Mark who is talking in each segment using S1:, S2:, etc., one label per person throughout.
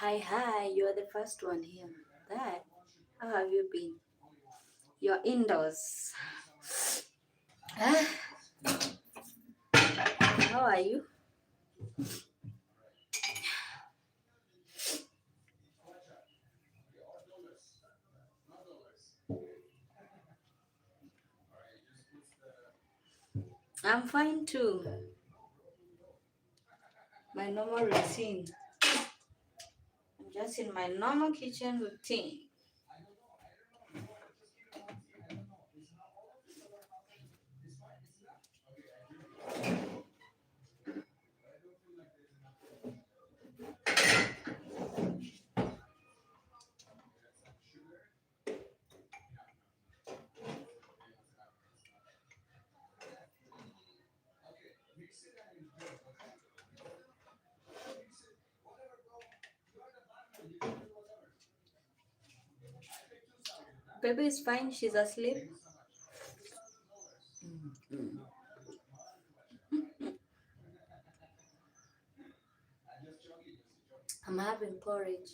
S1: Hi, you're the first one here. Dad, how have you been? You're indoors. Ah, how are you? I'm fine too. My normal routine. I'm just in my normal kitchen routine. Baby is fine. She's asleep. Mm. I'm having porridge.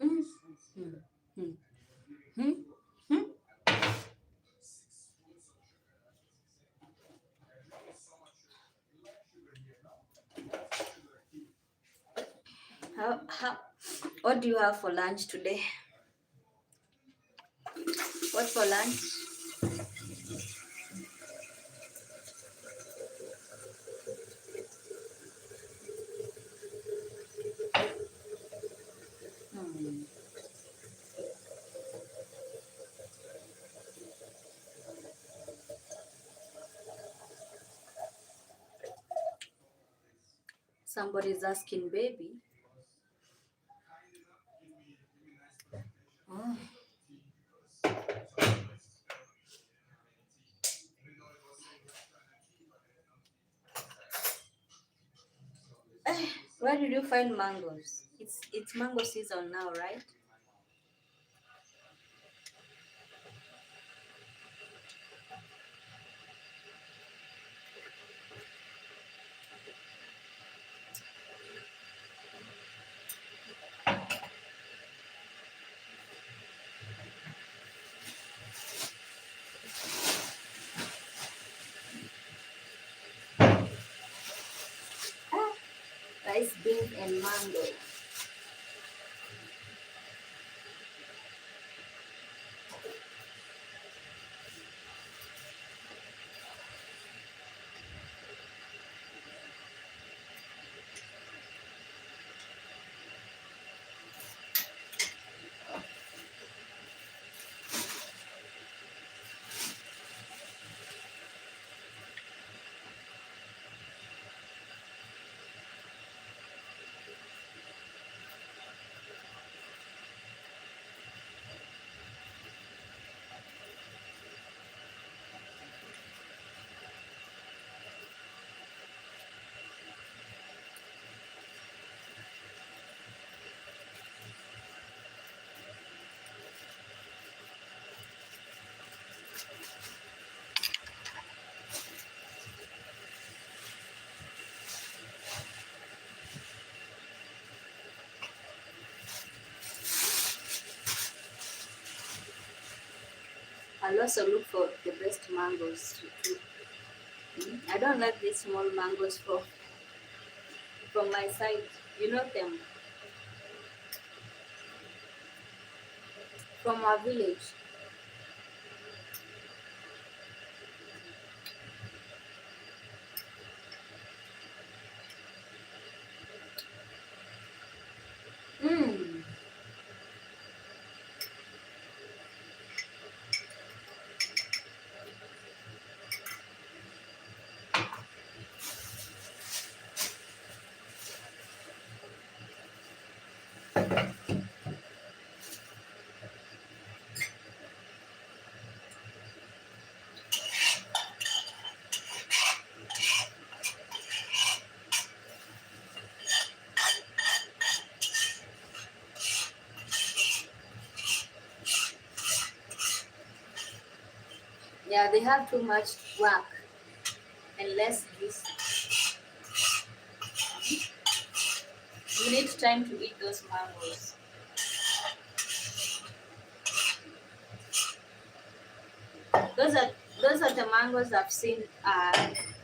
S1: Mm. Mm. Mm. Mm. Mm. How, what do you have for lunch today? What for lunch? Hmm. Somebody's asking baby. Oh. Eh, where did you find mangoes? It's mango season now, right? Ah, rice beans and mango. I'll also look for the best mangoes too. I don't like these small mangoes from my side. You know them from our village. Mm. Yeah, they have too much work and less juice. You need time to eat those mangoes. Those are those are the mangoes I've seen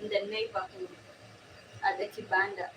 S1: in the neighborhood at the kibanda.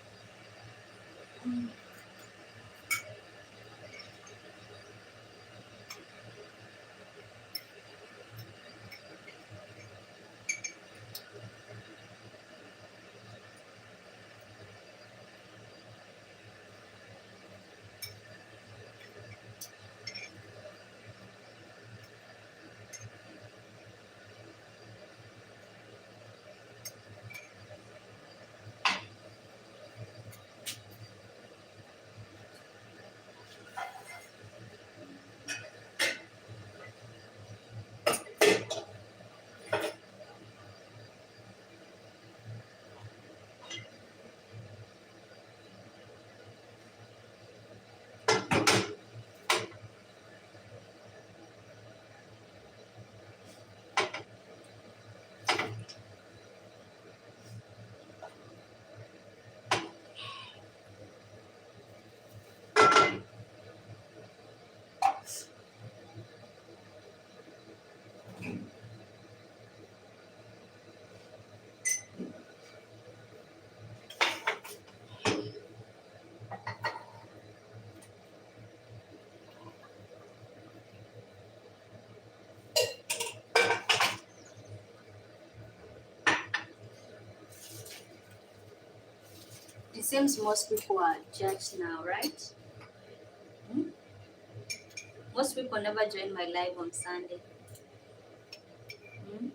S1: It seems most people are judged now, right? Hmm? Most people never join my live on Sunday. Hmm?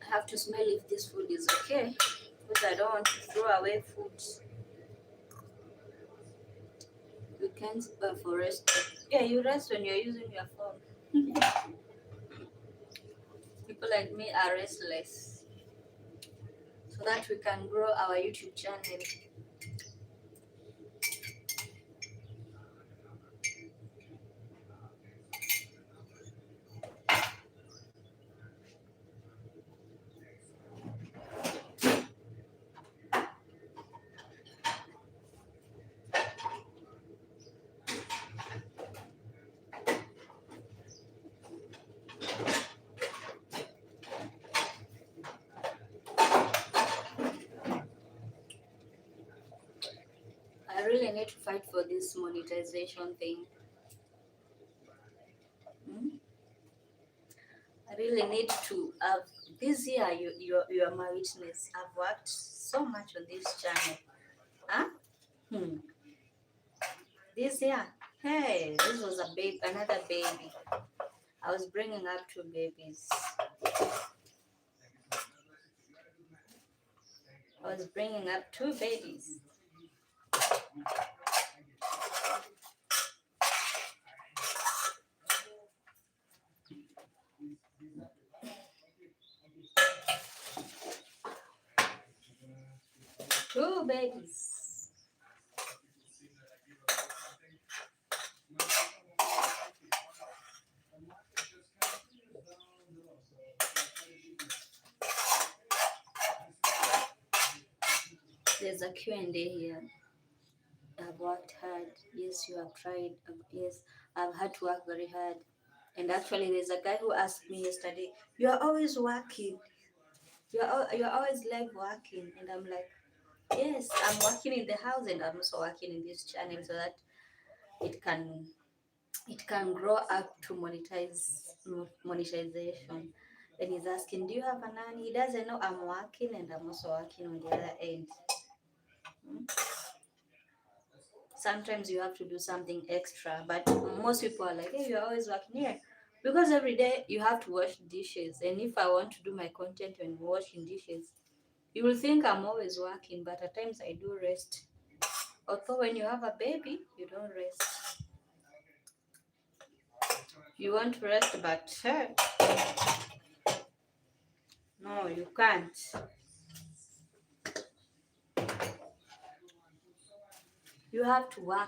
S1: I have to smell if this food is okay, because I don't want to throw away food. You can't for rest. Yeah, you rest when you're using your phone. People like me are restless, so that we can grow our YouTube channel. I really need to fight for this monetization thing. Hmm? I really need to have this year. You are my witness. I've worked so much on this channel. Huh? Hmm. This year, hey, this was a baby, another baby. I was bringing up two babies. I was bringing up two babies. Two babies. There's a Q&A here. I've worked hard. Yes, you have tried. Yes, I've had to work very hard. And actually, there's a guy who asked me yesterday, "You are always working. You're always live working." And I'm like, "Yes, I'm working in the house, and I'm also working in this channel so that it can it can grow up to monetization." Then he's asking, "Do you have a nanny?" He doesn't know I'm working, and I'm also working on the other end. Hmm? Sometimes you have to do something extra, but most people are like, "Hey, you're always working here," because every day you have to wash dishes. And if I want to do my content when washing dishes, you will think I'm always working, but at times I do rest. Although when you have a baby, you don't rest. You want to rest, but no, you can't. You have to work.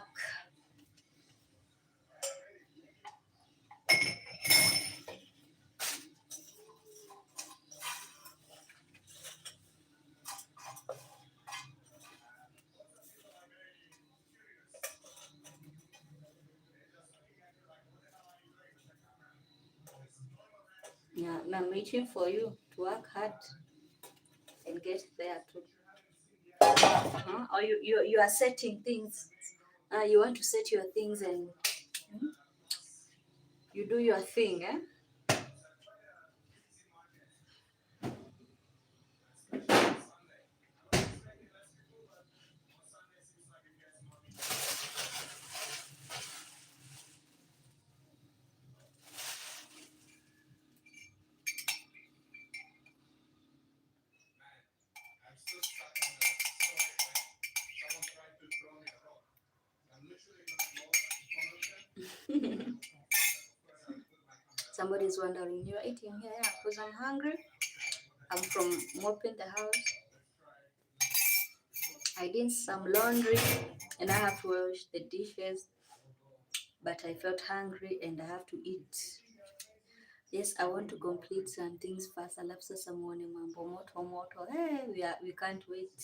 S1: Yeah, I'm waiting for you to work hard and get there too. Or you are setting things. You want to set your things and you do your thing, eh? Somebody's wondering, you're eating here? Yeah, because I'm hungry. I'm from mopping the house. I did some laundry and I have to wash the dishes, but I felt hungry and I have to eat. Yes, I want to complete some things first. Alafu sasa muone mambo moto moto. Hey, we can't wait.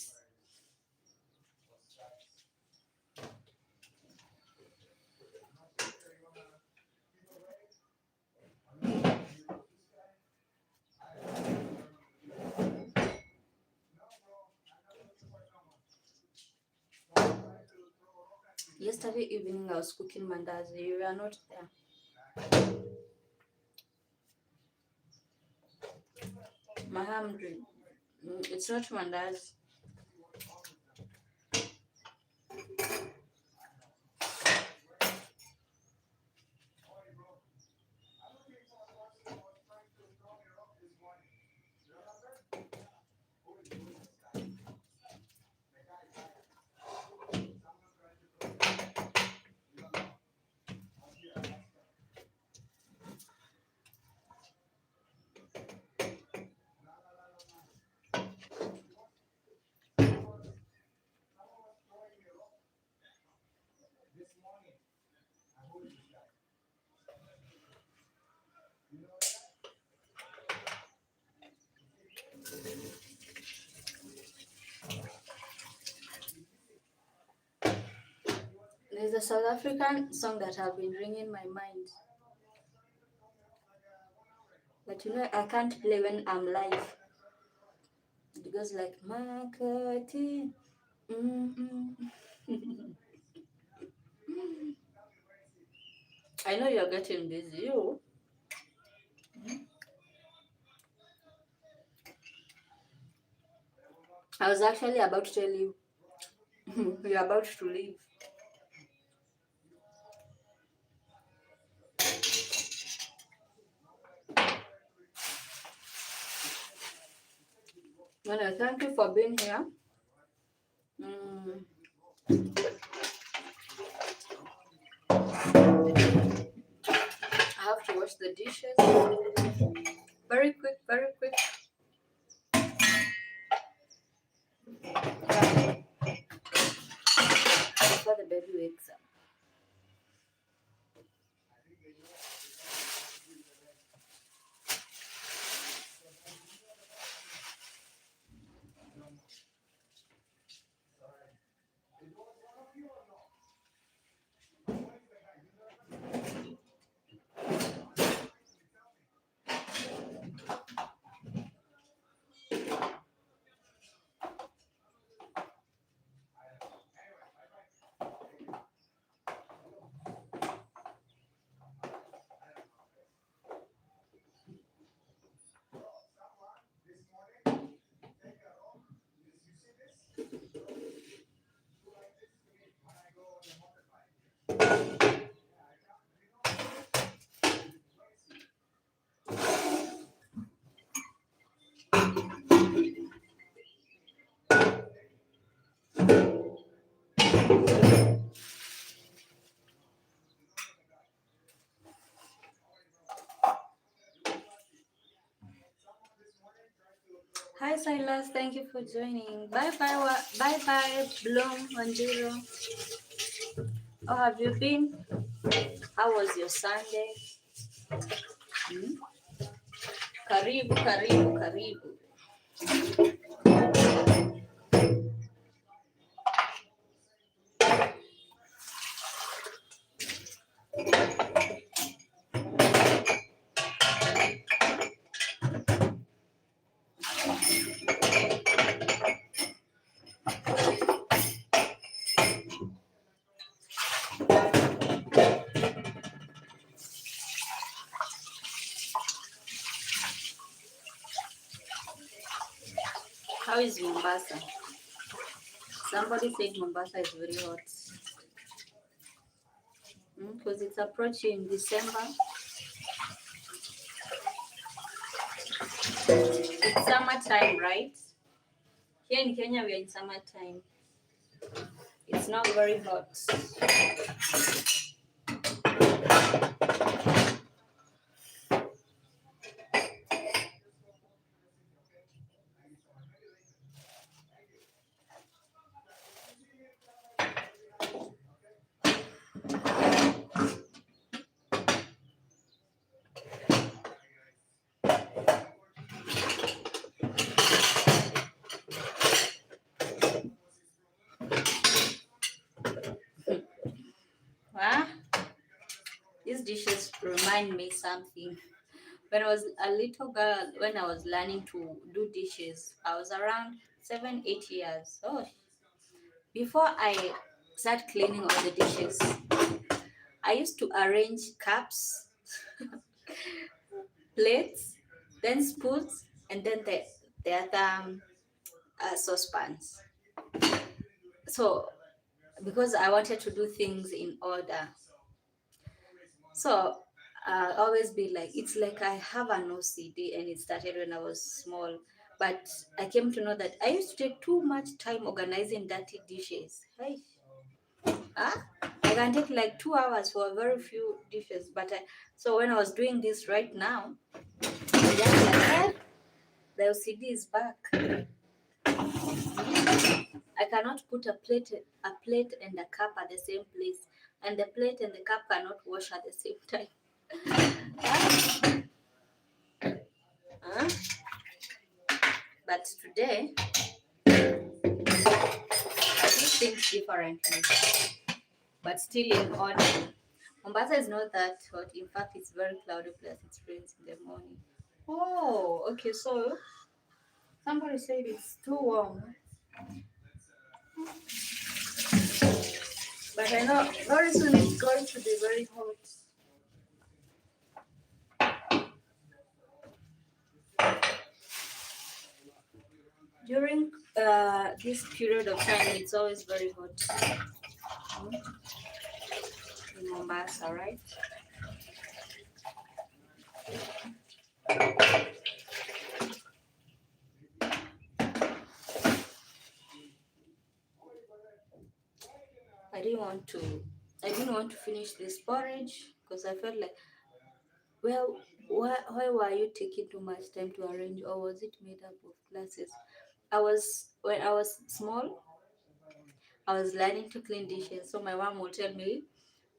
S1: Yesterday evening I was cooking mandazi. You were not there. Mahamri. It's not mandazi. There's a South African song that have been ringing my mind. But you know, I can't play when I'm live. It goes like Makati. Mm-mm. I know you're getting busy. You. I was actually about to tell you you're about to leave. Well, thank you for being here. Mm, I have to wash the dishes. Very quick, very quick. Before the baby wakes up. Hi Silas, thank you for joining. Bye bye, bye bye, Bloom 10. How have you been? How was your Sunday? Hmm? Karibu, karibu, karibu. How is Mombasa? Somebody said Mombasa is very hot. Because it's approaching December. It's summertime, right? Here in Kenya, we are in summertime. It's not very hot. Huh? These dishes remind me something. When I was a little girl, when I was learning to do dishes, I was around 7, 8 years. Oh, before I start cleaning all the dishes, I used to arrange cups, plates, then spoons, and then the other saucepans. So, because I wanted to do things in order, so always be like, it's like I have an OCD, and it started when I was small. But I came to know that I used to take too much time organizing dirty dishes. Hey, huh? I can take like 2 hours for a very few dishes. So when I was doing this right now, I just like, the OCD is back. I cannot put a plate and a cup at the same place, and the plate and the cup cannot wash at the same time. Huh? But today, I do things differently, but still in order. Mombasa is not that hot. In fact, it's very cloudy plus it rains in the morning. Oh, okay. So somebody said it's too warm, but I know very soon it's going to be very hot. During this period of time, it's always very hot in Mombasa, right? I didn't want to. I didn't want to finish this porridge because I felt like, well, why were you taking too much time to arrange, or was it made up of glasses? When I was small, I was learning to clean dishes. So my mom will tell me,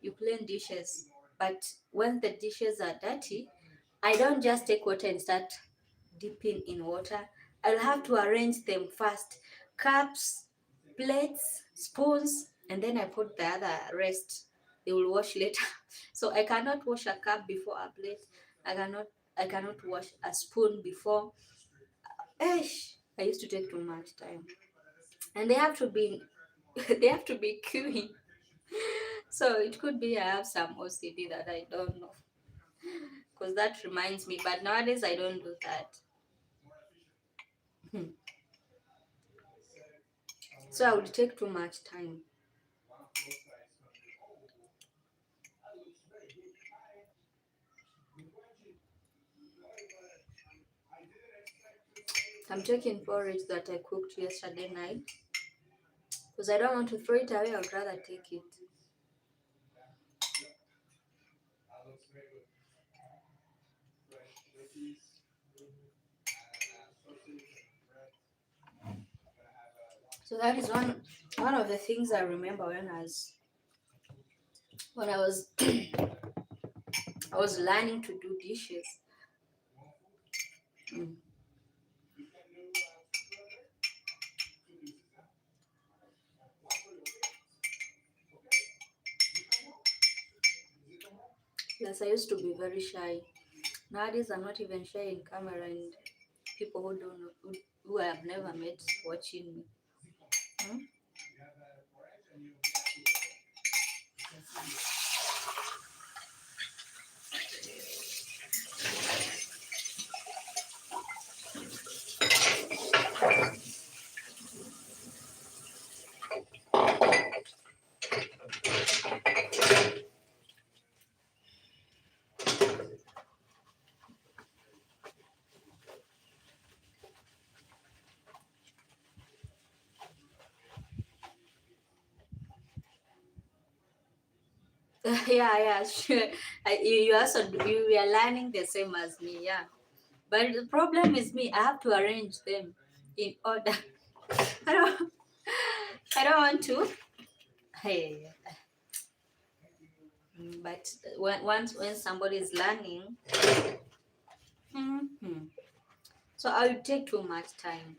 S1: you clean dishes, but when the dishes are dirty, I don't just take water and start dipping in water. I'll have to arrange them first. Cups, plates, spoons, and then I put the other rest. They will wash later. So I cannot wash a cup before a plate. I cannot I cannot wash a spoon before. I used to take too much time. And they have to be they have to be queuing. So it could be I have some OCD that I don't know. Because that reminds me. But nowadays I don't do that. Hmm. So I would take too much time. I'm taking porridge that I cooked yesterday night because I don't want to throw it away. I'd rather take it. So that is one of the things I remember when I was I was learning to do dishes. Mm. Yes, I used to be very shy. Nowadays, I'm not even shy in camera, and people who don't know, who I have never met watching me. Hmm? Yeah, yeah, sure. You also you were learning the same as me, yeah. But the problem is me. I have to arrange them in order. I don't. I don't want to. Hey, but when somebody is learning, hmm so I will take too much time.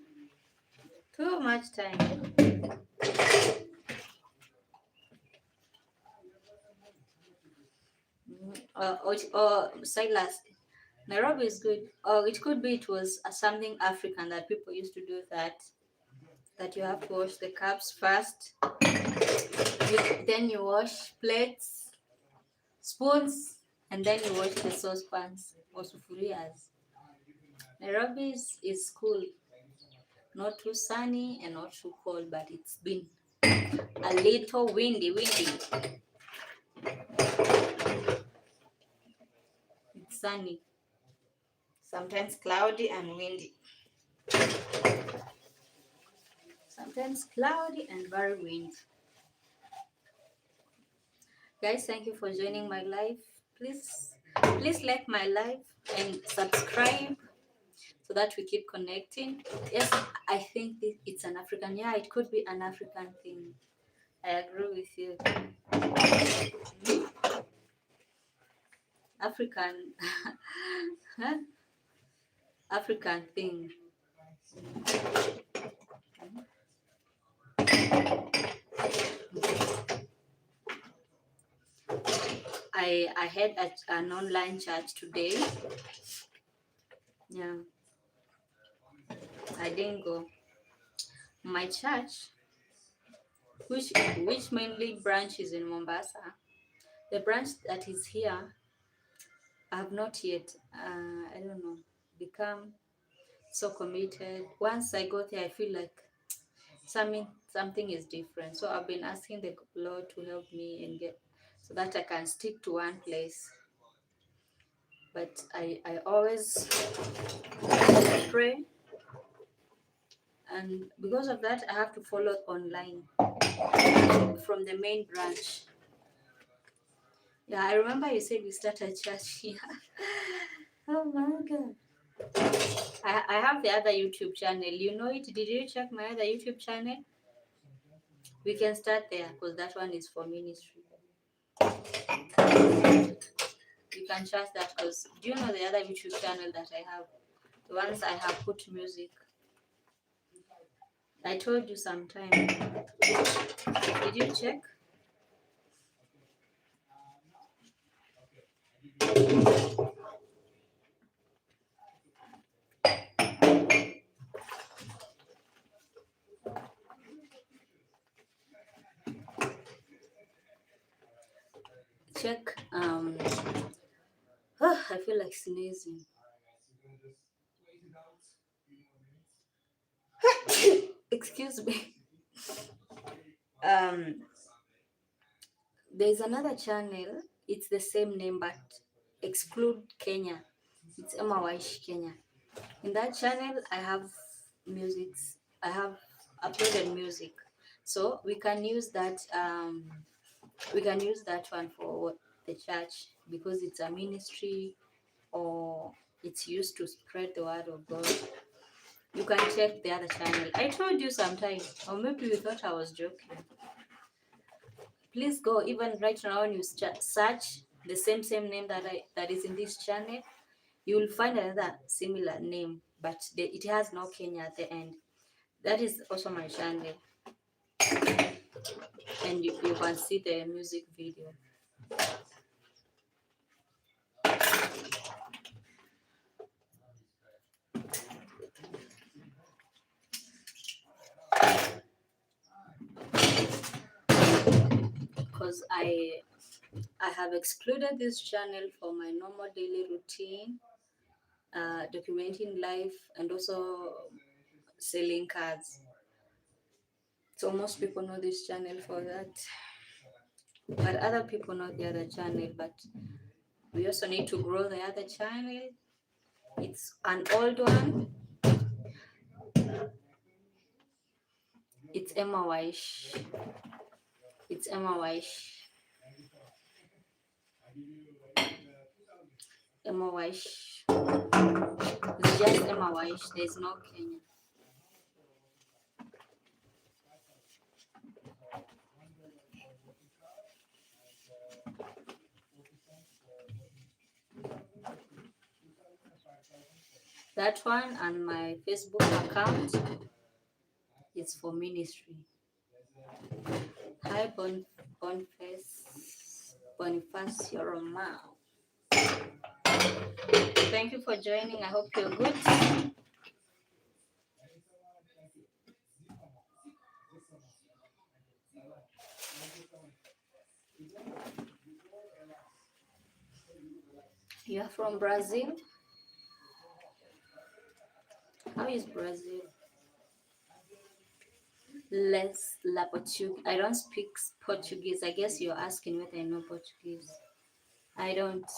S1: Too much time. Or Silas, Nairobi is good. Or it could be it was something African that people used to do that you have to wash the cups first, then you wash plates, spoons, and then you wash the saucepans or sufurias. Nairobi is cool, not too sunny and not too cold, but it's been a little windy. It's sunny, sometimes cloudy and windy. Sometimes cloudy and very windy. Guys, thank you for joining my live. Please like my live and subscribe so that we keep connecting. Yes, I think it's an African. Yeah, it could be an African thing. I agree with you. African, huh? African thing. I had an online church today. Yeah, I didn't go. My church, which mainly branches in Mombasa, the branch that is here, I have not yet. I don't know, become so committed. Once I go there, I feel like something is different. So I've been asking the Lord to help me and get so that I can stick to one place. But I always pray, and because of that, I have to follow online from the main branch. Yeah, I remember you said we started church here. Oh my God. I have the other YouTube channel. You know it? Did you check my other YouTube channel? We can start there because that one is for ministry. You can trust that because do you know the other YouTube channel that I have? The ones I have put music. I told you sometime. Did you check? Check. I feel like sneezing. Excuse me. Um, there's another channel. It's the same name but exclude Kenya. It's Emma Waish Kenya. In that channel, I have musics. I have uploaded music, so we can use that. We can use that one for the church because it's a ministry or it's used to spread the word of God. You can check the other channel. I told you sometime, or maybe you thought I was joking. Please go, even right now when you search the same name that is in this channel, you will find another similar name, but it has no Kenya at the end. That is also my channel, and you can see the music video. Because I have excluded this channel for my normal daily routine, documenting life, and also selling cards. So most people know this channel for that, but other people know the other channel. But we also need to grow the other channel. It's an old one. It's Emma Waish. It's Emma Waish. Emma Waish. It's just Emma Waish. There's no Kenya. That one and my Facebook account is for ministry. Hi, Bonifacio Romao. Thank you for joining. I hope you're good. You are from Brazil? How is Brazil? La Portuguese. I don't speak Portuguese. I guess you're asking whether I know Portuguese. I don't.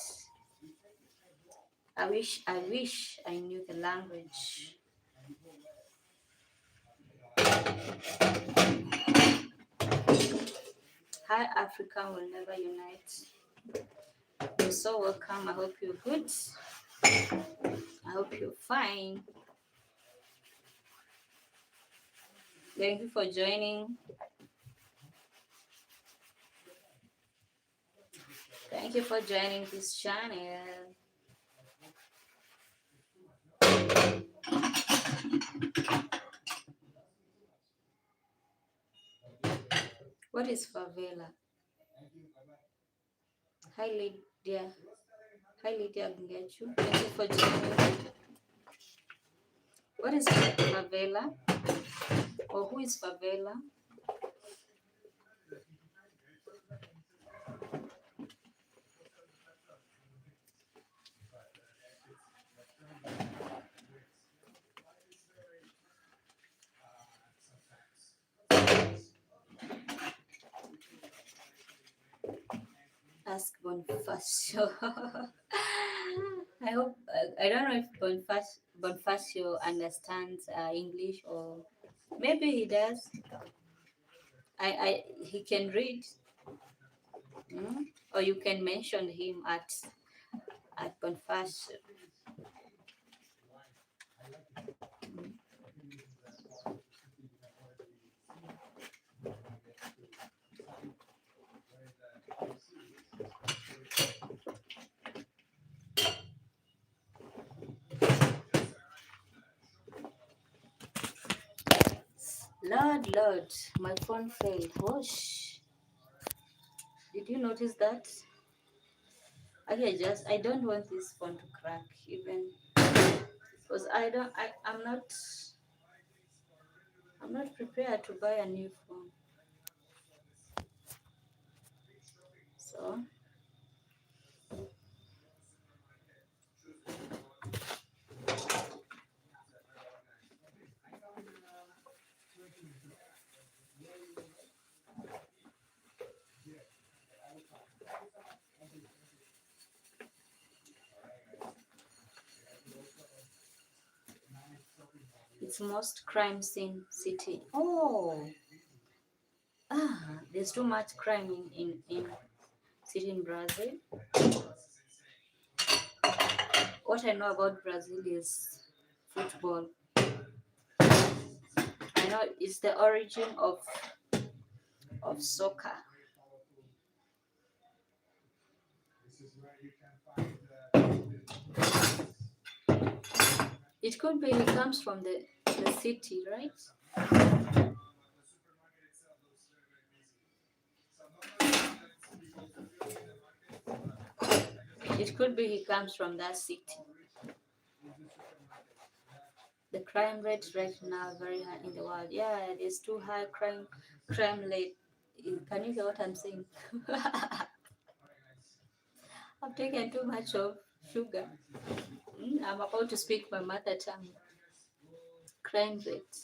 S1: I wish I knew the language. Hi, Africa will never unite. You're so welcome. I hope you're good. I hope you're fine. Thank you for joining. Thank you for joining this channel. What is favela? Hi, Lydia. Hi, Lydia Bungechu. Thank you for joining. What is favela? Or who is favela? Ask Bonifacio. I hope I don't know if Bonifacio understands English, or maybe he does. He can read, or you can mention him at Bonifacio. Lord, my phone failed. Whoosh. Did you notice that? I don't want this phone to crack even, because I'm not prepared to buy a new phone. So it's most crime scene city. Oh, there's too much crime in city in Brazil. What I know about Brazil is football. it's the origin of soccer. It could be he comes from the city, right? It could be he comes from that city. The crime rate right now very high in the world. Yeah, it is too high crime rate. Can you get what I'm saying? I've taken too much of sugar. I'm about to speak my mother tongue. Crime rate.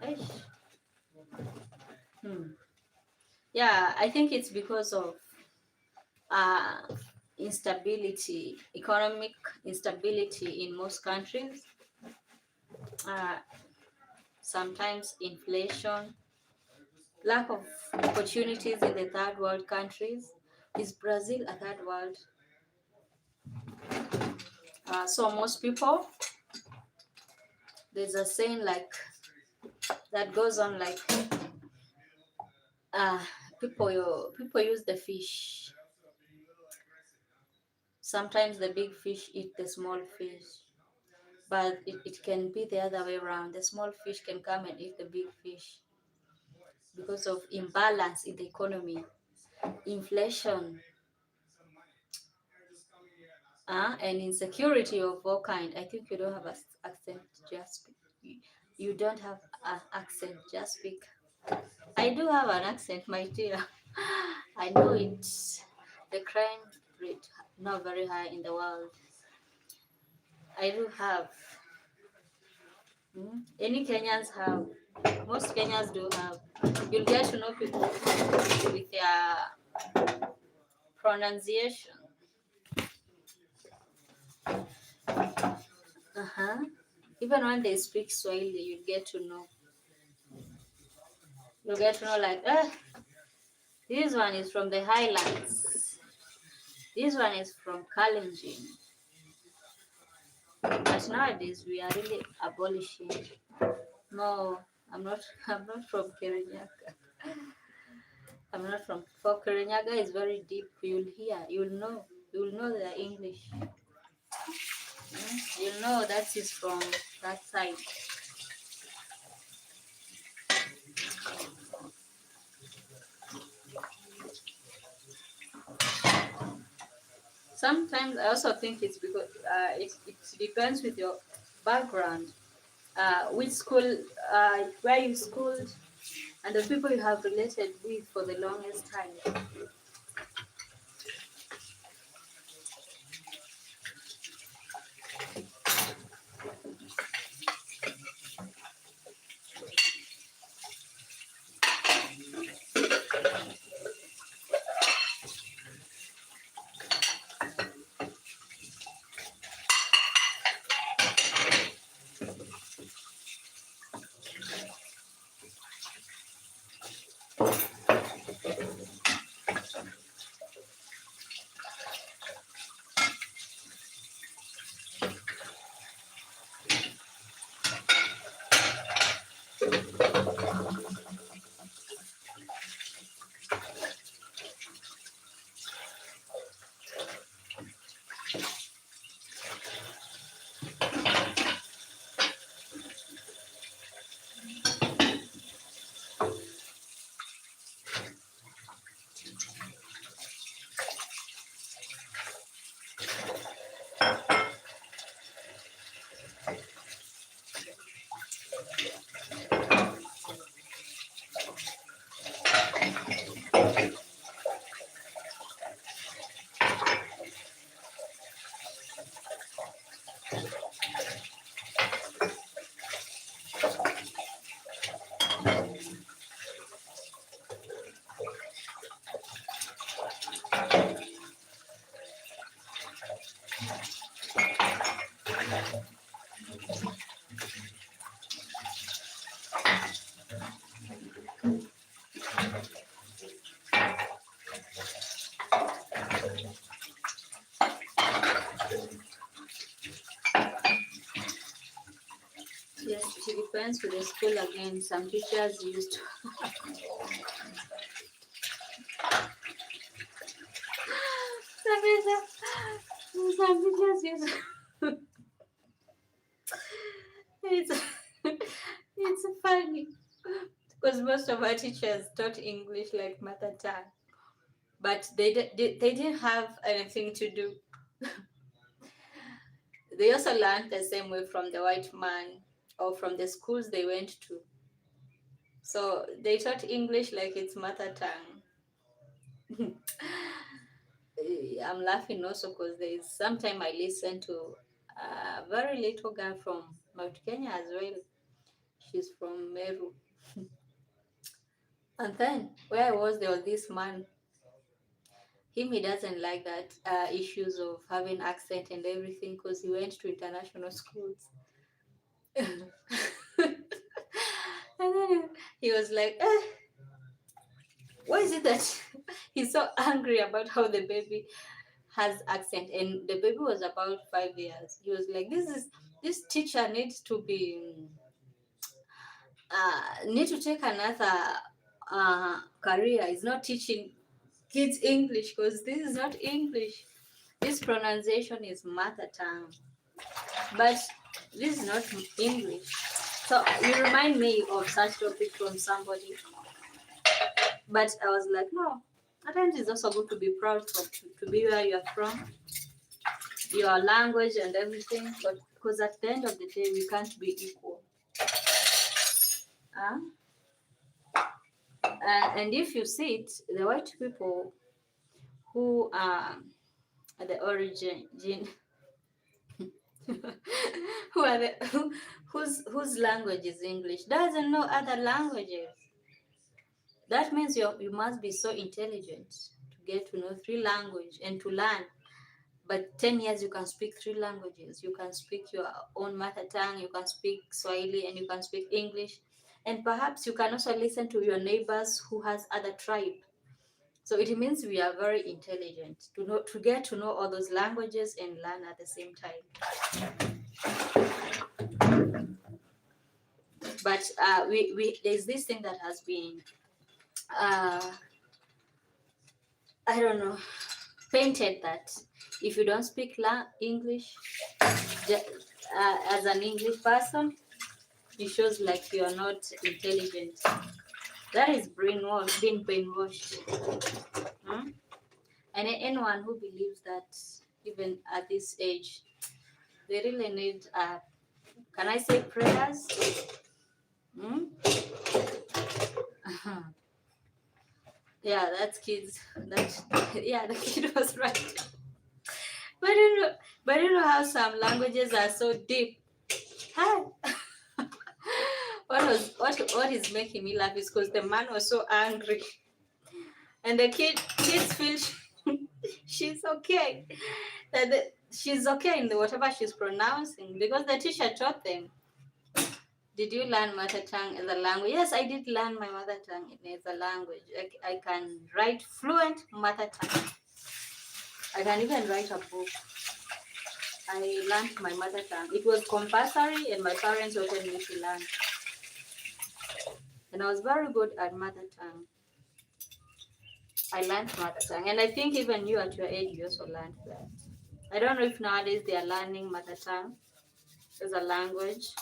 S1: Eish. Hmm. Yeah, I think it's because of uh, instability, economic instability in most countries. Uh, Sometimes inflation, lack of opportunities in the third world countries. Is Brazil a third world? So most people, there's a saying like that goes on like uh, people use the fish. Sometimes the big fish eat the small fish, but it can be the other way around. The small fish can come and eat the big fish because of imbalance in the economy, inflation, and insecurity of all kind. I think you don't have an accent, just speak. You don't have an accent, just speak. I do have an accent, my dear. I know it. The crime rate not very high in the world. I do have. Any Kenyans have. Most Kenyans do have. You'll get to know people with their pronunciation. Uh-huh. Even when they speak Swahili, you'll get to know. You'll get to know like, this one is from the highlands. This one is from Kalenjin. But nowadays we are really abolishing. No, I'm not. I'm not from Kirinyaga. I'm not from. For Kirinyaga is very deep. You'll hear. You'll know. You'll know the English. You'll know that is from that side. Sometimes I also think it's because it depends with your background, which school, where you schooled, and the people you have related with for the longest time. Yes, it depends with the school again. Some teachers used to some teachers used to it's it's funny because most of our teachers taught English like mother tongue, but they didn't have anything to do. They also learned the same way from the white man or from the schools they went to. So they taught English like it's mother tongue. I'm laughing also because there is sometime I listen to a very little girl from Mount Kenya as well. She's from Meru. And then where I was, there was this man. He doesn't like that issues of having accent and everything because he went to international schools. And then he was like, why is it that he's so angry about how the baby has accent? And the baby was about 5 years. He was like, this teacher needs to be need to take another career. He's not teaching kids English because this is not English. This pronunciation is mother tongue, but this is not English. So you remind me of such topic from somebody. But I was like, no. At times it's also good to be proud to be where you're from, your language and everything. But because at the end of the day, we can't be equal. Uh, and if you see it, the white people who are the origin, who are whose language is English, doesn't know other languages. That means you must be so intelligent to get to know three languages and to learn. But 10 years you can speak three languages. You can speak your own mother tongue, you can speak Swahili, and you can speak English. And perhaps you can also listen to your neighbors who has other tribe. So it means we are very intelligent to get to know all those languages and learn at the same time. But there's this thing that has been I don't know, painted that if you don't speak English as an English person, it shows like you are not intelligent. That is being brainwashed. Hmm? And anyone who believes that, even at this age, they really need, can I say, prayers? Hmm? Yeah, that's kids. Yeah, the kid was right. But I don't know how some languages are so deep. Hi. What is making me laugh is because the man was so angry, and the kids feel she's okay, she's okay in whatever she's pronouncing because the teacher taught them. Did you learn mother tongue as a language? Yes, I did learn my mother tongue as a language. I can write fluent mother tongue. I can even write a book. I learned my mother tongue. It was compulsory, and my parents wanted me to learn. And I was very good at mother tongue. I learned mother tongue, and I think even you at your age, you also learned that. I don't know if nowadays they are learning mother tongue as a language.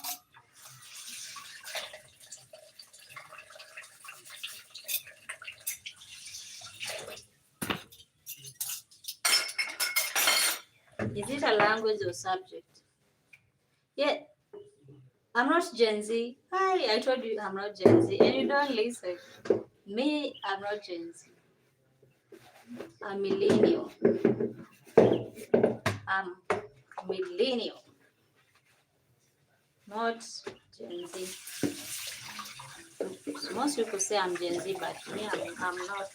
S1: Is it a language or subject? Yeah, I'm not Gen Z. Hi, I told you I'm not Gen Z, and you don't listen. Me, I'm not Gen Z. I'm millennial. I'm millennial, not Gen Z. Most people say I'm Gen Z, but me, I'm not.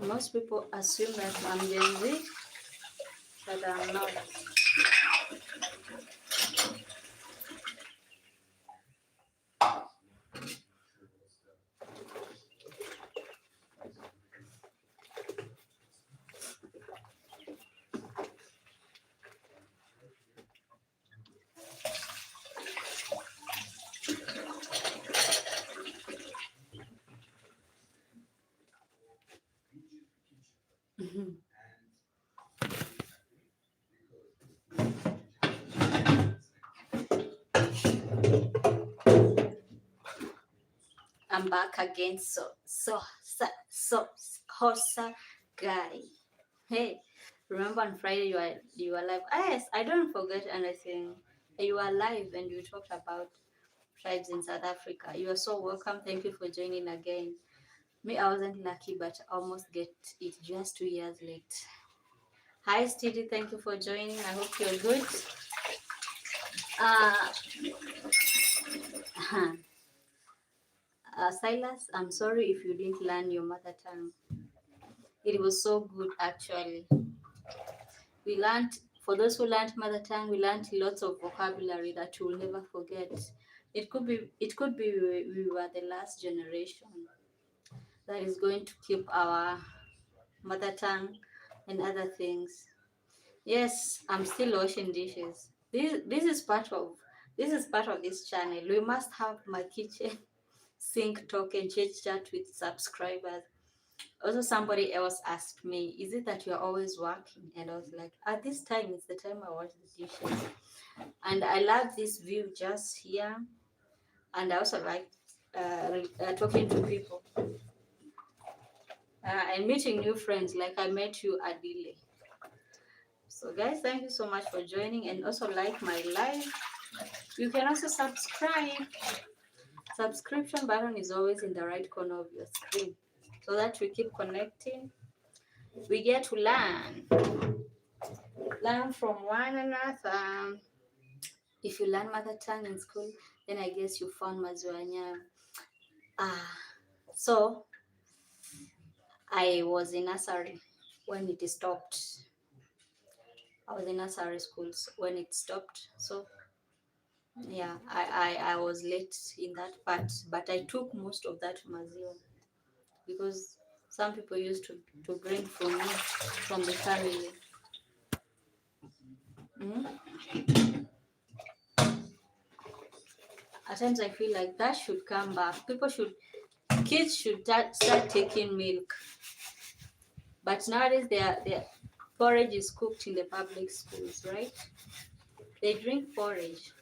S1: Most people assume that I'm Gen Z, but I'm not. Mhm. I'm back again. Hosa guy. Hey, remember on Friday you are live? Ah, yes, I don't forget anything. You are live and you talked about tribes in South Africa. You are so welcome. Thank you for joining again. Me, I wasn't lucky, but I almost get it just 2 years late. Hi, Stevie. Thank you for joining. I hope you're good. Uh, Silas, I'm sorry if you didn't learn your mother tongue. It was so good, actually. We learned, for those who learned mother tongue, we learned lots of vocabulary that you will never forget. It could be we were the last generation that is going to keep our mother tongue and other things. Yes, I'm still washing dishes. This is part of this channel. We must have my kitchen sink talk and chit chat with subscribers. Also, somebody else asked me, "Is it that you're always working?" And I was like, "At this time, it's the time I wash the dishes." And I love this view just here. And I also like talking to people and meeting new friends. Like I met you, Adile. So, guys, thank you so much for joining, and also like my live. You can also subscribe. Subscription button is always in the right corner of your screen, so that we keep connecting. We get to learn from one another. If you learn mother tongue in school, then I guess you found maziwa nyama. So I was in nursery when it stopped. I was in nursery schools when it stopped. So yeah, I was late in that part, but I took most of that maziwa because some people used to bring from me, from the family. Mhm. At times I feel like that should come back. Kids should start taking milk. But nowadays their porridge is cooked in the public schools, right? They drink porridge.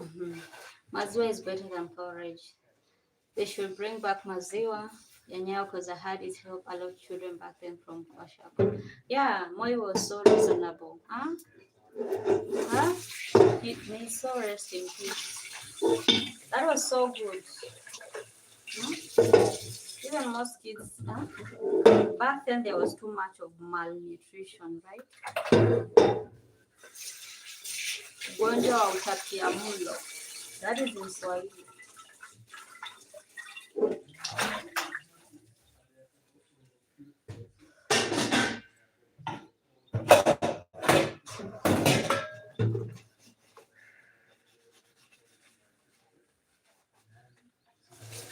S1: Mhm. Maziwa is better than porridge. They should bring back maziwa yenyewe because I had it help a lot of children back then from Kwashako. Yeah, Moi was so reasonable. Huh? Huh? May so rest in peace. That was so good. Hmm? Even most kids, huh? Back then there was too much of malnutrition, right? Ugonjwa wa utapiamlo. That is in Swahili.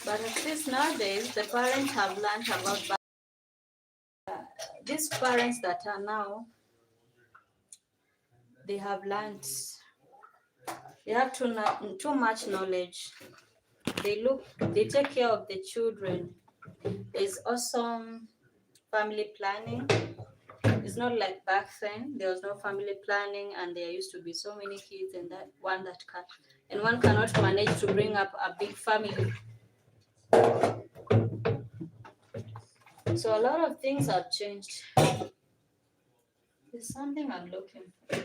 S1: But at least nowadays, the parents have learned about these parents that are now, they have learned, they have too much knowledge. They take care of the children. There's awesome family planning. It's not like back then. There was no family planning, and there used to be so many kids, and one cannot manage to bring up a big family. So a lot of things have changed. There's something I'm looking for.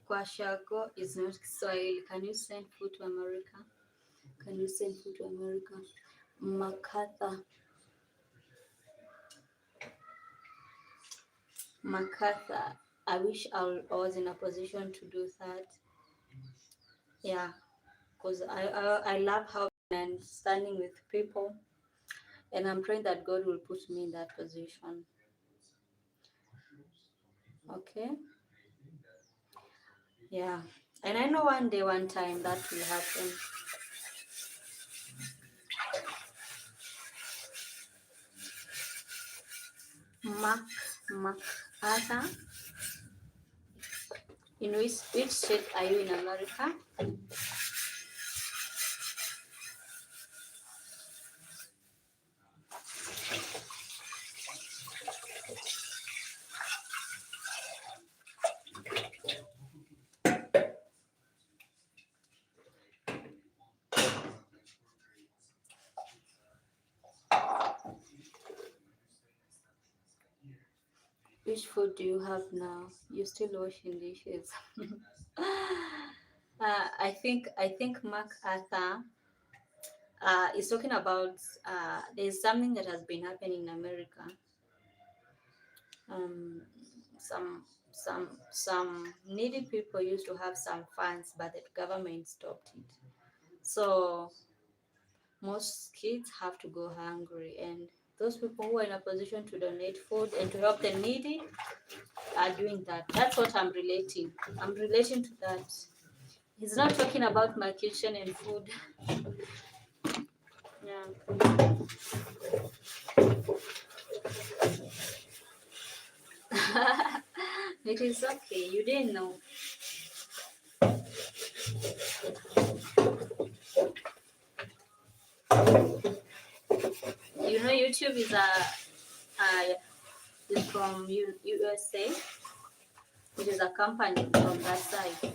S1: Kwashiorkor is not Kiswahili. Can you send food to America? Can you send food to America? Macarthur. I wish I was in a position to do that. Yeah, because I love how I'm standing with people, and I'm praying that God will put me in that position. Okay. Yeah, and I know one time that will happen. MacArthur. In which state are you in America? Which food do you have now? You still washing dishes? I think MacArthur is talking about there's something that has been happening in America. Um, some needy people used to have some funds, but the government stopped it. So most kids have to go hungry, and those people who are in a position to donate food and to help the needy are doing that. That's what I'm relating. I'm relating to that. He's not talking about my kitchen and food. Yeah. It is okay. You didn't know. You know, YouTube is from USA. It is a company from that side.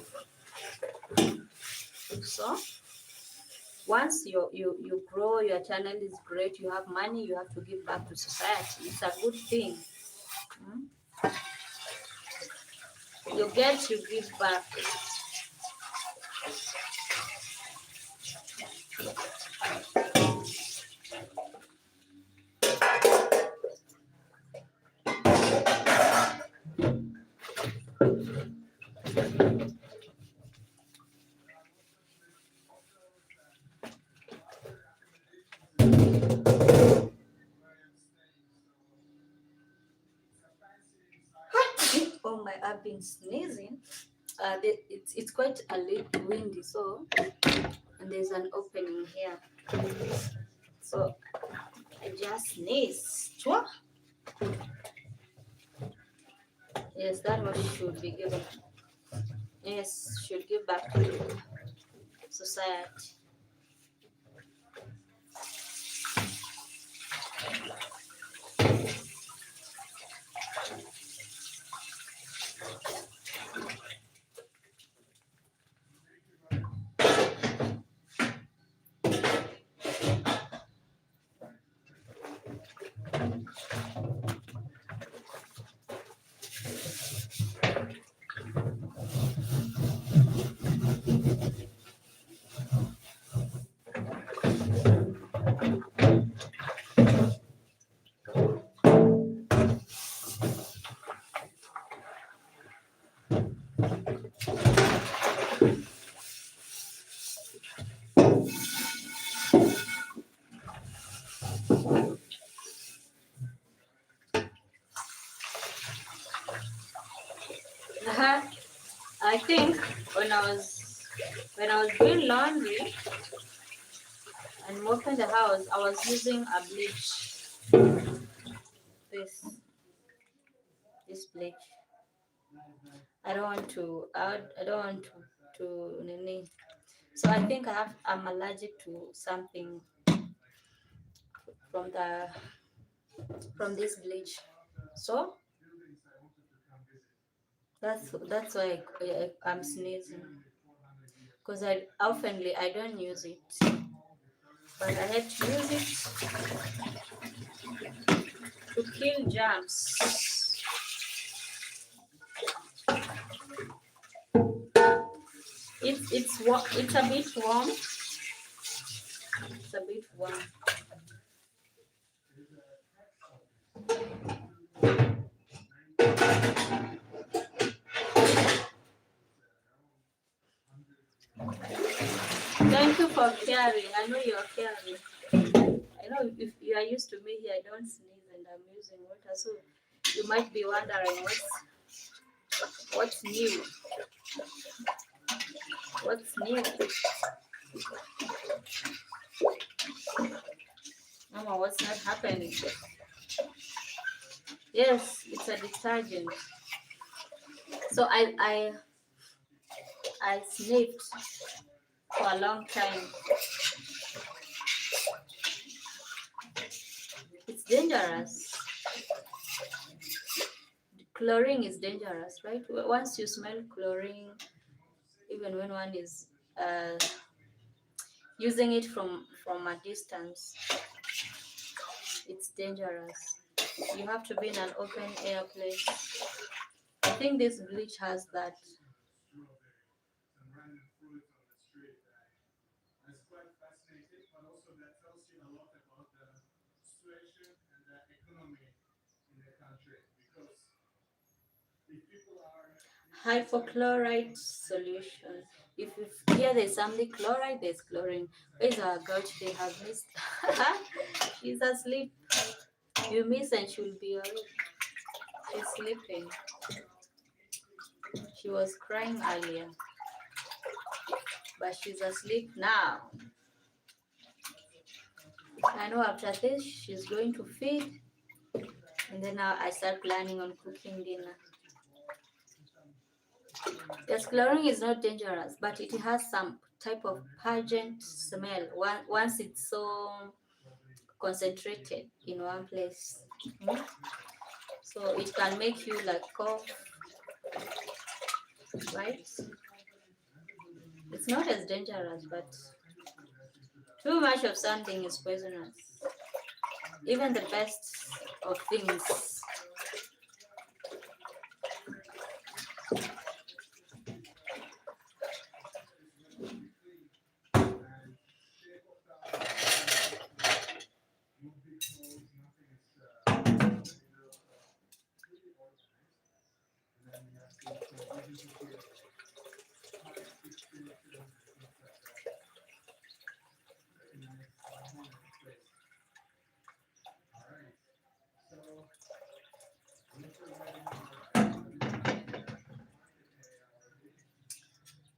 S1: So once you grow, your channel is great, you have money, you have to give back to society. It's a good thing. You get to give back. Oh my, I've been sneezing. It's quite a little windy, so and there's an opening here, so I just sneeze. Yes, that much should be given. Yes, should give back to society. I think when I was doing laundry and mopping the house, I was using a bleach. This this bleach. I don't want to. I don't want to nini. So I think I'm allergic to something from the from this bleach. So that's why I'm sneezing, because I oftenly I don't use it, but I had to use it to kill germs. It's a bit warm. It's a bit warm. Thank you for caring. I know you're caring. I know if you are used to me here, I don't sneeze and I'm using water, so you might be wondering what's new. What's new? Mama, what's not happening? Yes, it's a detergent. So I sniffed for a long time. It's dangerous. Chlorine is dangerous, right? Once you smell chlorine, even when one is uh, using it from a distance, it's dangerous. You have to be in an open air place. I think this bleach has that. Hypochlorite solution. If here there's something chloride, there's chlorine. Where's our girl today? Have missed. She's asleep. You miss and she'll be awake. She's sleeping. She was crying earlier, but she's asleep now. I know after this she's going to feed, and then I start planning on cooking dinner. Yes, chlorine is not dangerous, but it has some type of pungent smell once it's so concentrated in one place. Mm. So it can make you like cough, right? It's not as dangerous, but too much of something is poisonous. Even the best of things.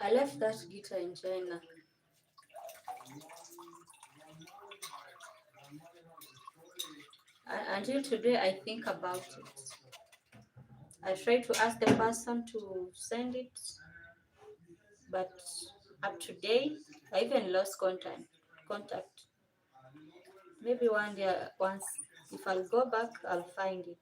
S1: I left that guitar in China. Until today, I think about it. I tried to ask the person to send it, but up to date, I even lost contact. Maybe one day, once, if I'll go back, I'll find it.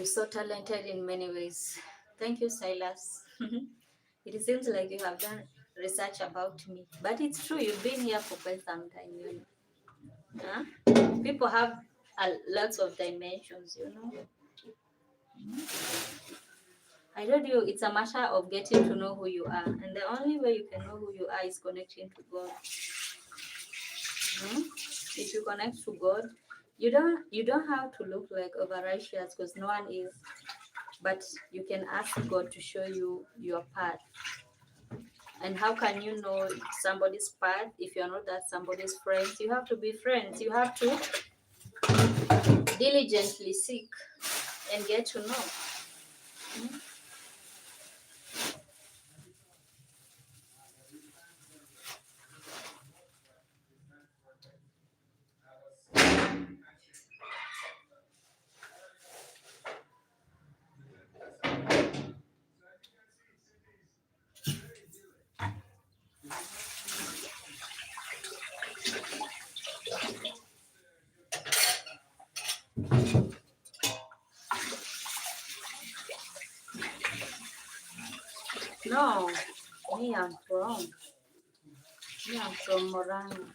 S1: You're so talented in many ways. Thank you, Silas. It seems like you have done research about me, but it's true. You've been here for quite some time. Huh? People have lots of dimensions. I told you it's a matter of getting to know who you are, and the only way you can know who you are is connecting to God. Hmm? If you connect to God, you don't have to look like over righteous because no one is, but you can ask God to show you your path. And how can you know somebody's path if you're not that somebody's friends? You have to be friends. You have to diligently seek and get to know. Hmm? No, me, I'm from Moranga,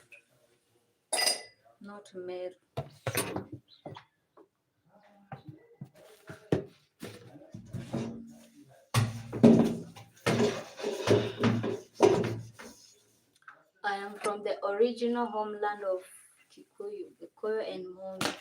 S1: not Meru. I am from the original homeland of Kikuyu, Kikuyu and Moni.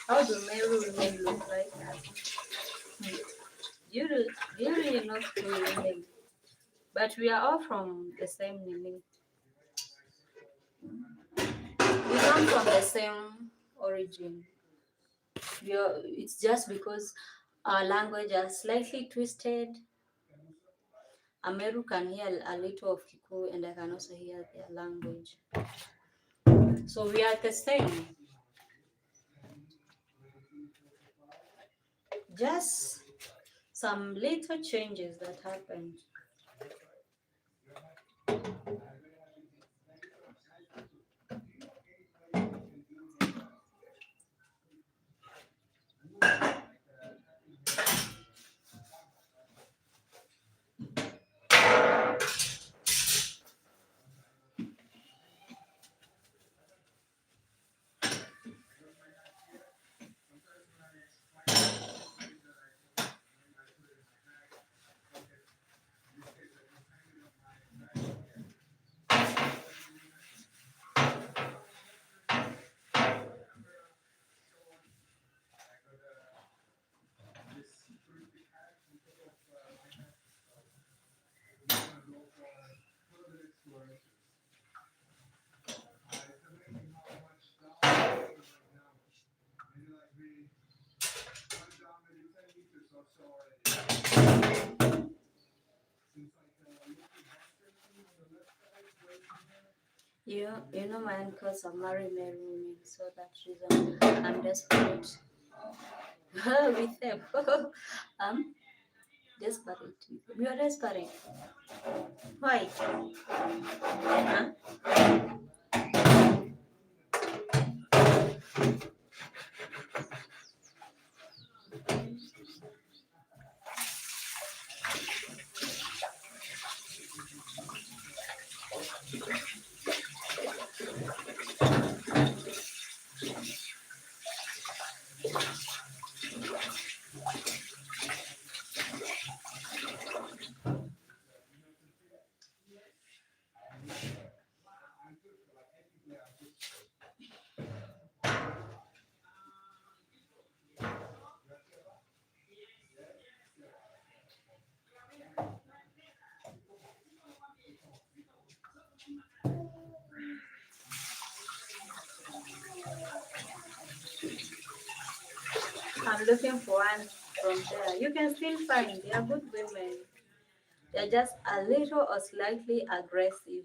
S1: How do Meru women look like? Hmm. You really know who women, but we are all from the same Nini. We come from the same origin. It's just because our language are slightly twisted. Ameru can hear a little of Kikuyu, and I can also hear their language. So we are the same. Just some little changes that happened. You know my uncles are married Meru women, so that's reason I'm desperate with them. I'm desperate. You are desperate. Why? Huh? I'm looking for one from there. You can still find. They are good women. They're just a little or slightly aggressive.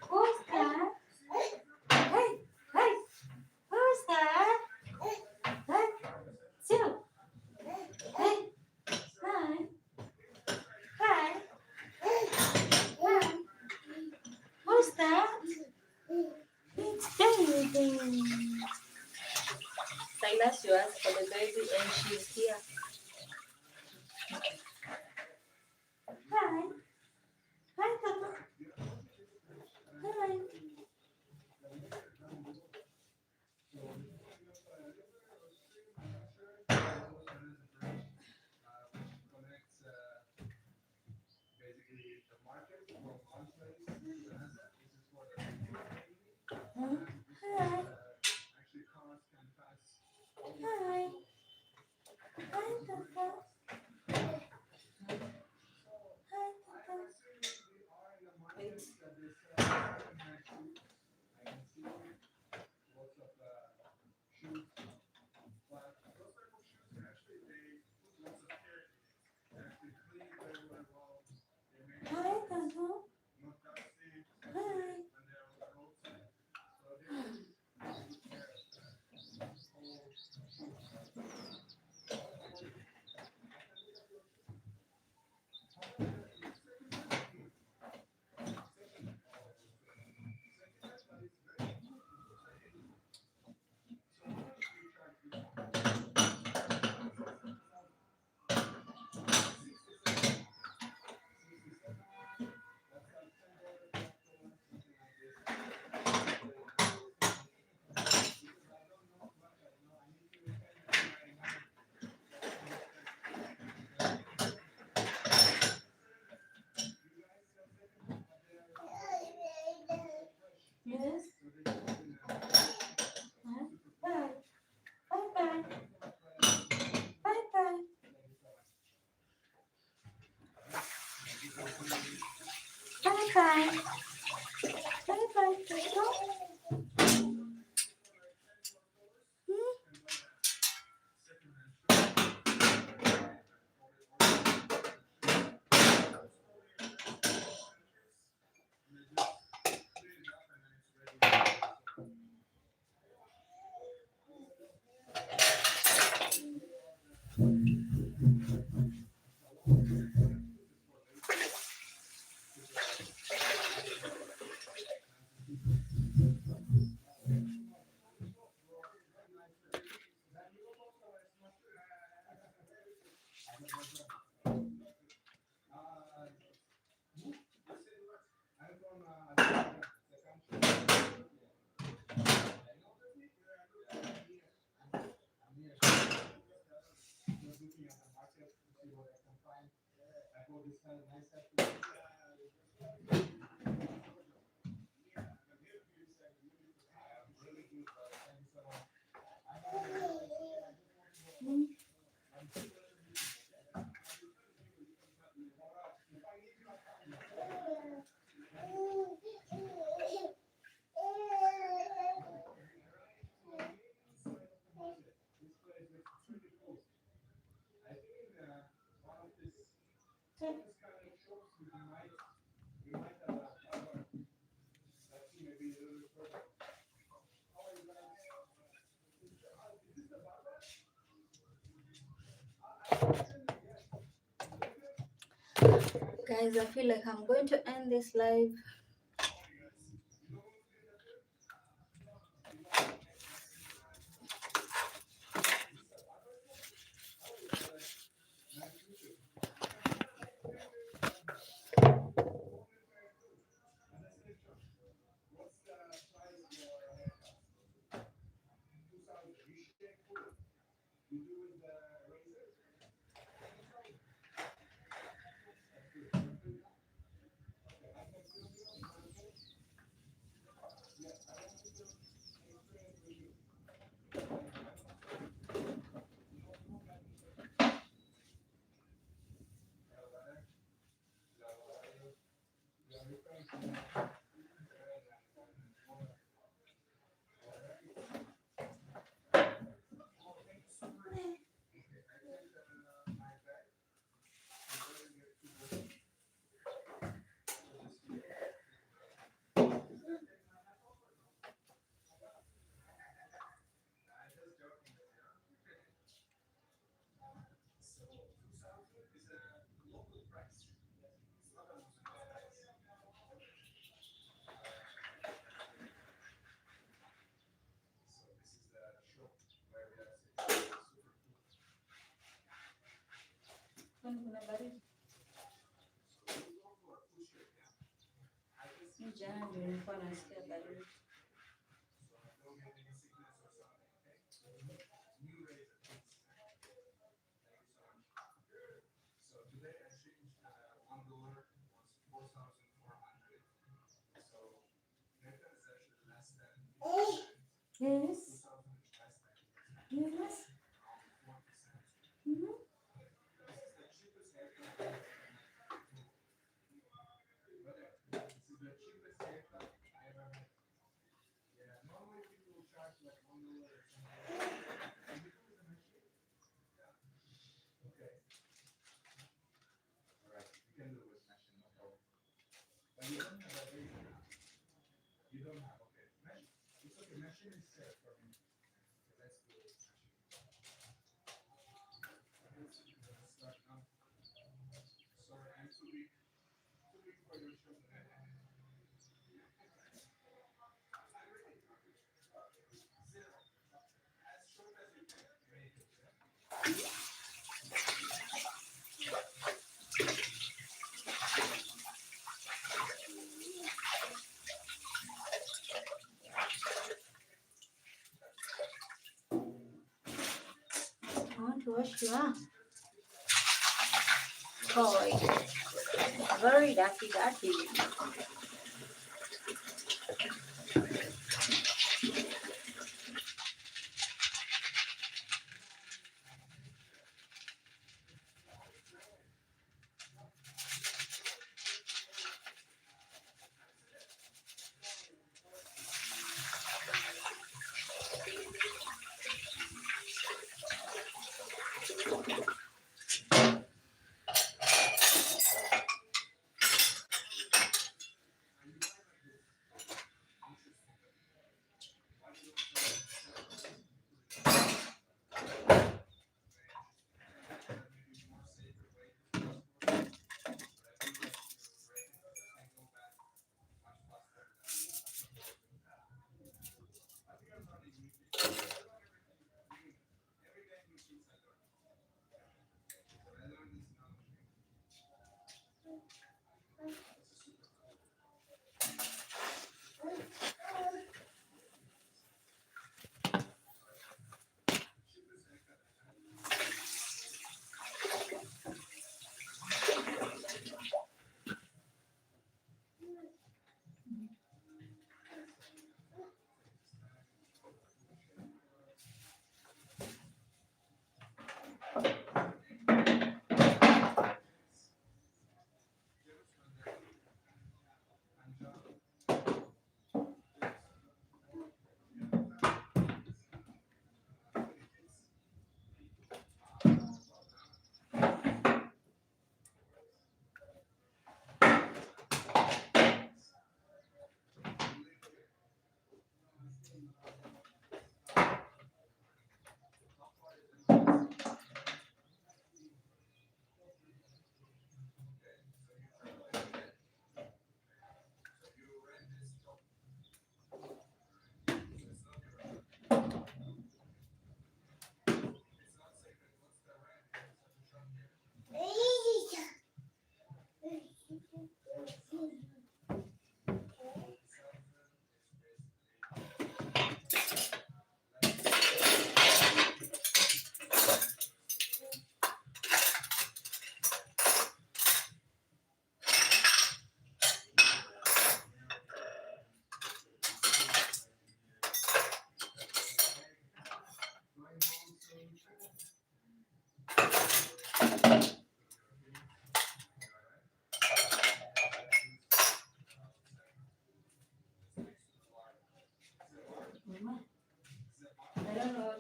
S1: Who's that? Hey, hey, who's that? Hey, Sue. Hey, hi, hi, hi. Who's that? It's baby. Silas, you asked for the baby and she's here. Hi. Hi, Papa. Hi. Huh? Hi. Hi. Hi, Papa. Hi, Papa. Wait. Hi, Papa. Hi. Yes. Huh? Bye. Bye bye. Bye bye. Bye bye. Bye bye, Toto. Hmm? Guys, I feel like I'm going to end this live. Kwani kuna baridi? Jana ndio nilikuwa nasikia baridi. Yes. Yes. Mhm. I want to wash your toy. Very dirty, dirty.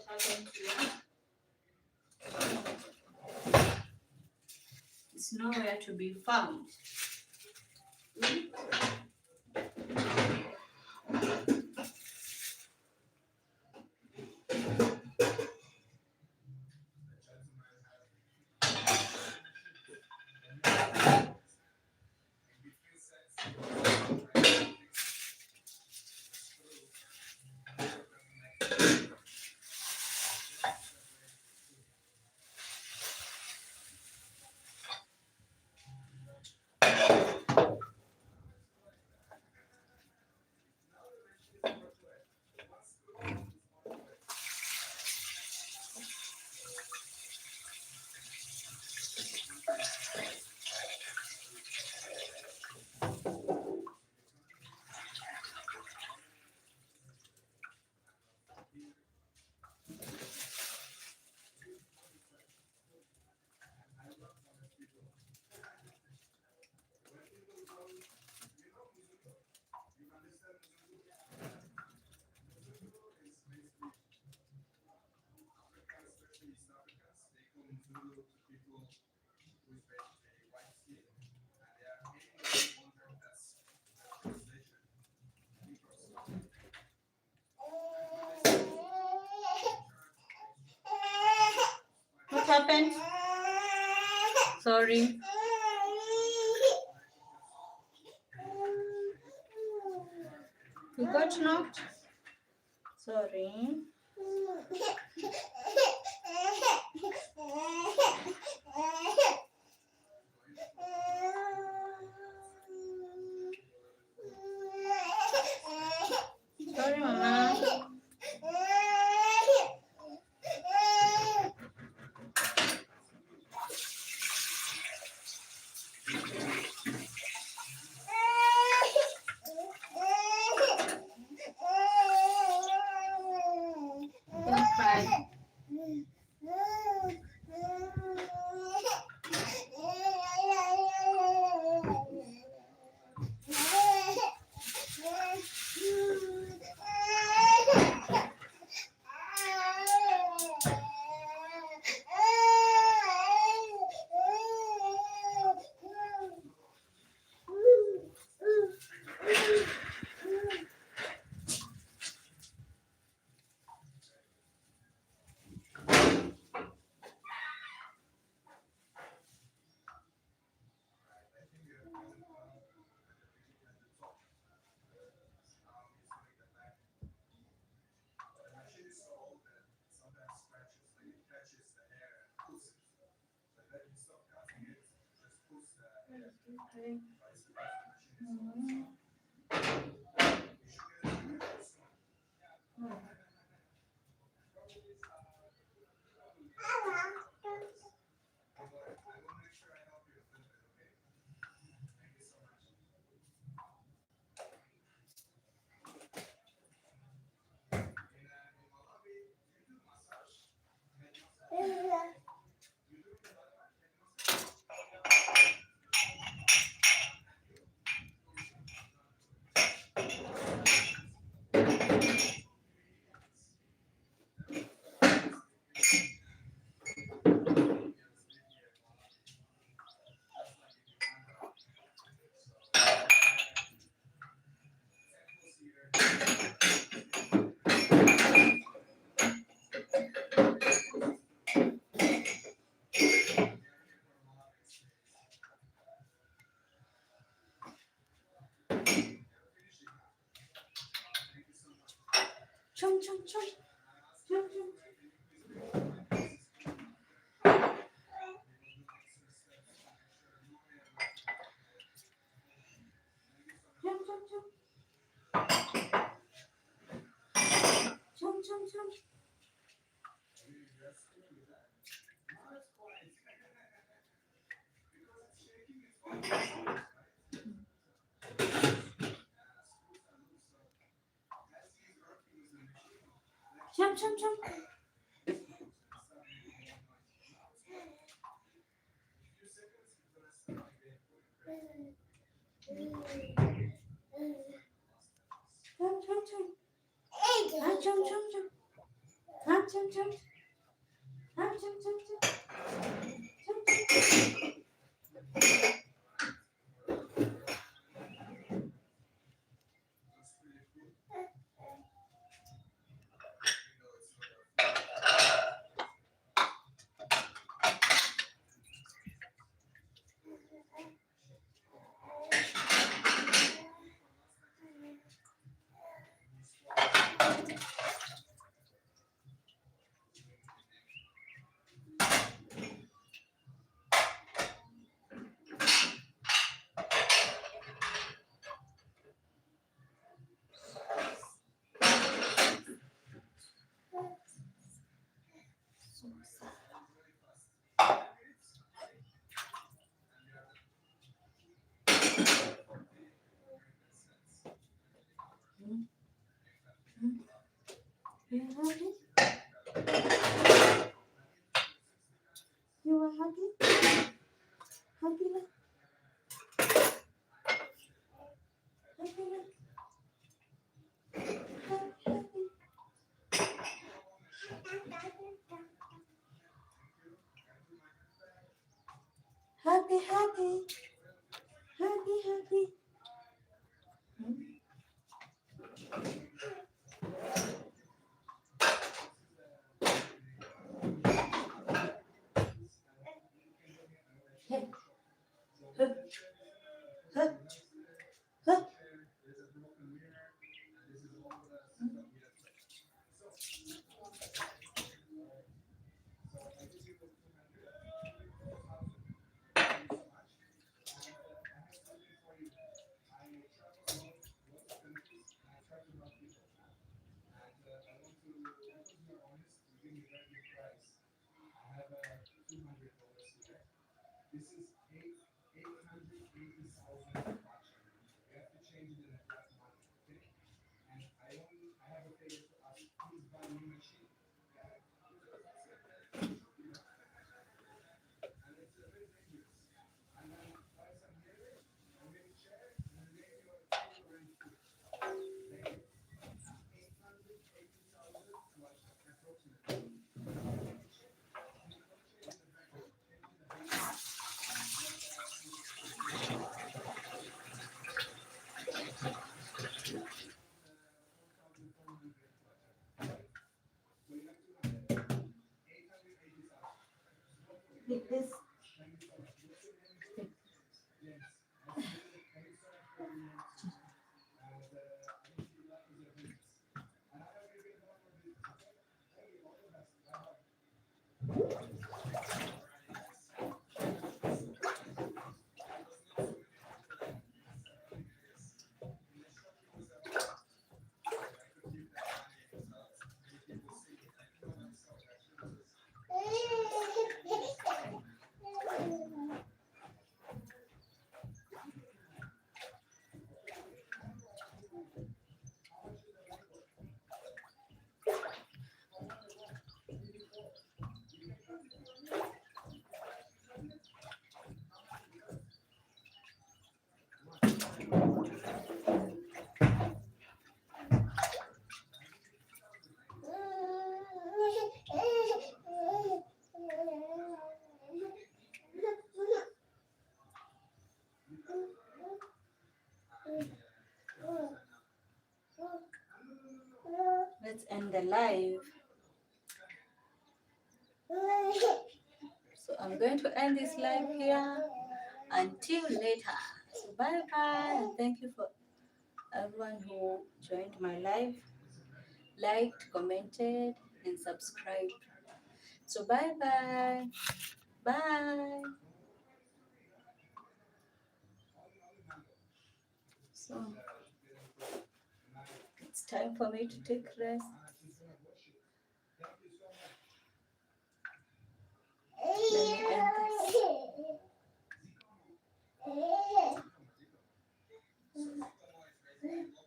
S1: happened to you? It's nowhere to be found. What happened? Sorry. You got knocked? Sorry. Sorry, Mama. Don't cry. Okay. Chum chum chum. Chum chum. Chum chum chum. Chum chum chum. Chum chum chum. Chum chum chum. Chum chum chum chum. Chum jump, jump. Jump, jump, jump, jump. Jump, jump. You happy? You are happy? Happy like happy like happy, happy, happy, happy. Hey, huh, huh, huh. Like this. Let's end the live. So I'm going to end this live here until later. So bye bye, and thank you for everyone who joined my live, liked, commented, and subscribed. So bye bye. Bye. So it's time for me to take rest. Let me end this.